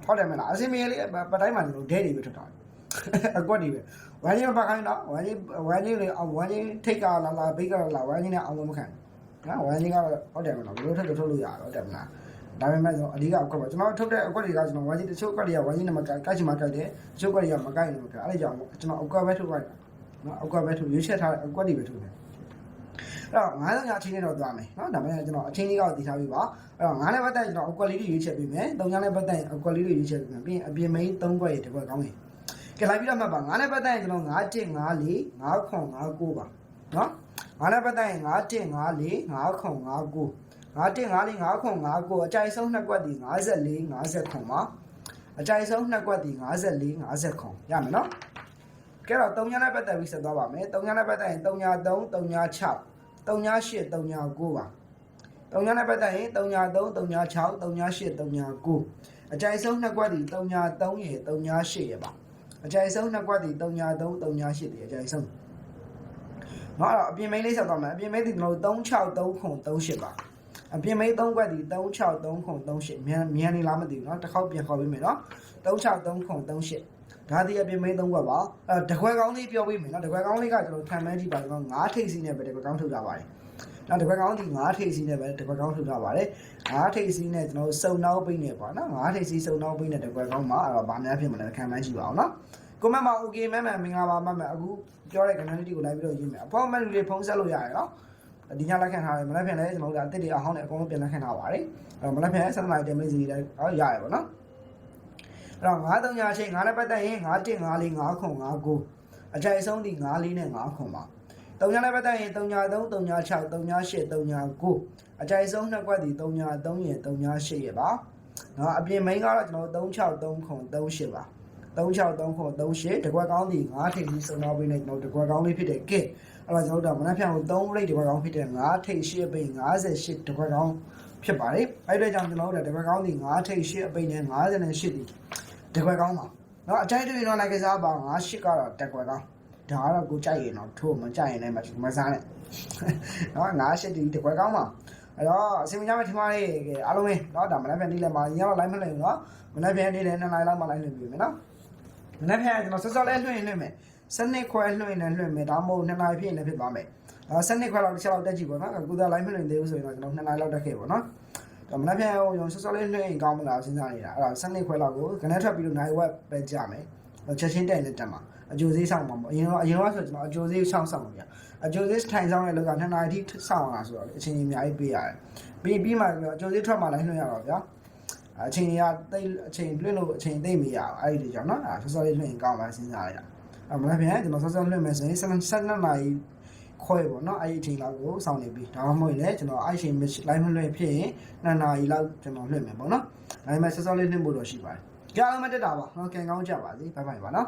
ဟုတ်တယ်မလားအစင်မေးလေးပတိုင်းမှာကျွန်တော်ဒဲတွေပဲထွက်တာအကွက်တွေပဲဝမ်းကြီးမပါခိုင်းတော့ဝမ်းကြီးလေဝမ်းကြီးထိတ်ကလာဘိတ်ကလာဝမ်းကြီးနဲ့အောင်မခံနော်ဝမ်းကြီးကတော့ဟုတ်တယ်မလားဘလို့ထုတ်လို့ရတော့တယ်မလားဒါပေမဲ့ကျွန်တော်အဓိကအကွက်ပါကျွန်တော်ထုတ်တဲ့အကွက်တွေကကျွန်တော်ဝမ်းကြီးတချို့အကွက်တွေကဝမ်းကြီးနဲ့မကိုက်ချင်မှကိုက်တယ်တချို့အကွက်တွေကမကိုက်ဘူးအဲ့ဒါကြောင့်ကျွန်တော်အကွက်ပဲထုတ်လိုက်နော်အကွက်ပဲထုတ်ရွေးချက်ထားတဲ့အကွက်တွေပဲထုတ်တယ်အဲ့တော့90ညအချင်းလေးတော့သွားမယ်နော်ဒါပေမဲ့ကျွန်တော်အချင်းလေးကောက်တည်ထားပြီးပါအဲ့တော့9နဲ့ပတ်သက်ကျွန်တော်အကွက်လေးတွေရွေးချက်ပေးမယ်3ညနဲ့ပတ်သက်အကွက်လေးတွေရွေးချက်ပေးမယ်ပြီးရင်အပြင်မိန်း3ကွက်ရေတစ်ကွက်ကောင်းတယ်ကဲလိုက်ပြီးတော့မှတ်ပါ9နဲ့ပတ်သက်ရင်ကျွန်တော်9 1 5 4 5ခွန်5 9ပါနော်9နဲ့ပတ်သက်ရင်9 1 5 4 5ခွန်5 9 9 1 5 4 5ခွန်5 9အကြိုက်ဆုံး2ကွက်ဒီ54 50ခွန်ပါအကြိုက်ဆုံး2ကွက်ဒီ54 50ခွန်ရမယ်နော်ကဲတော့3ညနဲ့ပတ်သက်ပြီးဆက်သွားပါမယ်3ညနဲ့ပတ်သက်ရင်3ည3 3ည6 3ည8 3ည9ပါ3ညနဲ့ပတ်သက်ရင်3ည3 3ည6 3ည8 3ည9အကြိုက်ဆုံး2ကွက်ဒီ3ည3ရေ3ည8ရေပါအကြိုက်ဆုံး2ကွက်ဒီ3ည3 3ည8ဒီအကြိုက်ဆုံးနော်အဲ့တော့အပြင်မိန်းလေးဆက်သွားမယ်အပြင်မိန်းဒီကျွန်တော်3 6 3ခွန်38ပါအပြင်မိန်း3ကွက်ဒီ3 6 3ခွန်38မြန်နေလားမသိဘူးเนาะတစ်ခေါက်ပြန်ခေါ်ပေးမယ်เนาะ3 6 3ခွန်38ဒါဒီအပြင်မိန်း3ကွက်ပါတခွဲကောင်းလေးပြောပေးမယ်เนาะတခွဲကောင်းလေးကကျွန်တော်ခံမှန်းကြည့်ပါကျွန်တော်9ထိပ်စီးနဲ့ပဲတခွဲကောင်းထုတ်ထားပါတယ်နောက်တခွဲကောင်းဒီ9ထိပ်စီးနဲ့ပဲတခွဲကောင်းထုတ်ထားပါတယ်9ထိပ်စီးနဲ့ကျွန်တော်စုံနောက်ပိတ်နေပါเนาะ9ထိပ်စီးစုံနောက်ပိတ်နဲ့တခွဲကောင်းမှာအဲ့တော့ဗာများဖြစ်မလဲခံမှန်းကြည့်ပါအောင်เนาะကိုမမ okay မမမင်္ဂလာပါမမအခုပြောတဲ့ community ကိုလိုက်ပြီးတော့ရေးမယ်အဖော်မန်တွေဖုန်းဆက်လို့ရတယ်เนาะဒီညလက်ခံထားတယ်မလက်ဖြန်လည်းကျွန်တော်တို့အစ်တွေအဟောင်းနဲ့အကုန်လုံးပြန်လက်ခံထားပါတယ်အဲ့တော့မလက်ဖြန်ဆက်လိုက်တယ်မင်းစီလည်းရတယ်ပေါ့နော်အဲ့တော့9 3ညအချိန်9နဲ့ပတ်သက်ရင်9 1 5 4 5ခွန်5 9အကြိုက်ဆုံးဒီ9 4နဲ့5ခွန်ပါ3ညနဲ့ပတ်သက်ရင်3ည3 3ည6 3ည8 3ည9အကြိုက်ဆုံး2ကွက်ဒီ3ည3ရေ3ည8ရေပါနော်အပြင်မိန်းကတော့ကျွန်တော်3 6 3ခွန်38ပါ3 6 3ခွန်38တကွက်ကောင်းဒီ9ထိပ်ကြီးစုံတော့ပြီးနေကျွန်တော်တကွက်ကောင်းလေးဖြစ်တဲ့ကဲအဲ့တော့ကျွန်တော်တို့မနက်ဖြန်ကို3လိတ်တကွက်ကောင်းဖြစ်တဲ့9ထိပ်8ပိတ်58တကွက်ကောင်းဖြစ်ပါတယ်အဲ့ဒါကြောင့်ကျွန်တော်တို့တကွက်ကောင်းဒီ9ထိပ်8အပိတ်နဲ့58ဒီတကွက်ကောင်းပါနော်အကြိုက်တွေတော့လိုက်ကစားပါ58ကတော့တကွက်ကောင်းဒါကတော့ကိုကြိုက်ရင်တော့ထို့မကြိုက်ရင်လည်းမစားနဲ့နော်58ဒီတကွက်ကောင်းပါအဲ့တော့အစီအမံကြမဲ့ထမလေးအားလုံးပဲเนาะဒါမနက်ဖြန်နေ့လည်းမှာညတော့ live မလုပ်ဘူးเนาะမနက်ဖြန်နေ့လည်း2 live လောက်မှ live လုပ်ပြီးမယ်เนาะမနေ့ကကျွန်တော်စောစောလေးလွှင့်ရင်လွှင့်မယ်7ခွဲလွှင့်ရင်လွှင့်မယ်ဒါမှမဟုတ်2နာရီဖြစ်ရင်လည်းဖြစ်သွားမယ်7ခွဲလောက်တစ်ချက်လောက်တက်ကြည့်ပေါ့နော်အခုသာ live မလွှင့်သေးဘူးဆိုရင်တော့ကျွန်တော်2နာရီလောက်တက်ခဲ့ပေါ့နော်ဒါမနေ့ကကျွန်တော်စောစောလေးလွှင့်ရင်ကောင်းမလားစဉ်းစားနေတာအဲ့ဒါ7ခွဲလောက်ကိုခဏထွက်ပြီးတော့နိုင်ဝက်ပဲကြမယ်ချက်ချင်းတက်နေတက်မှာအကျိုးသေးဆောင်မှာပေါ့အရင်တော့ဆိုကျွန်တော်အကျိုးသေးဆောင်ပါဗျာအကျိုးသေးထိုင်ဆောင်တဲ့လောက်က2နာရီထိဆောင်လာဆိုတော့အချိန်ကြီးအများကြီးပေးရတယ်ပြီးမှအကျိုးသေးထွက်မှလည်းလွှင့်ရတော့ဗျာအချိန်ရတိတ်အချိန်လွှင့်လို့အချိန်သိမ့်မရအဲ့ဒီကြောင့်နော်ဆောစောလေးလွှင့်ရင်ကောင်းပါစဉ်းစားရတာမနေ့ပြန်ကျွန်တော်ဆောစောလွှင့်မယ်ဆိုရင်7နာရီခွဲပေါ့နော်အဲ့ဒီအချိန်လောက်ကိုစောင့်နေပြီဒါမှမဟုတ်လည်းကျွန်တော်အဲ့အချိန် live မလွှင့်ဖြစ်ရင်2နာရီလောက်ကျွန်တော်လွှင့်မယ်ပေါ့နော်ဒါပေမဲ့ဆောစောလေးလွှင့်ဖို့တော့ရှိပါတယ်ကြားအောင်မတက်တာပါနော်ကံကောင်းကြပါစေဘိုင်ဘိုင်ပါနော်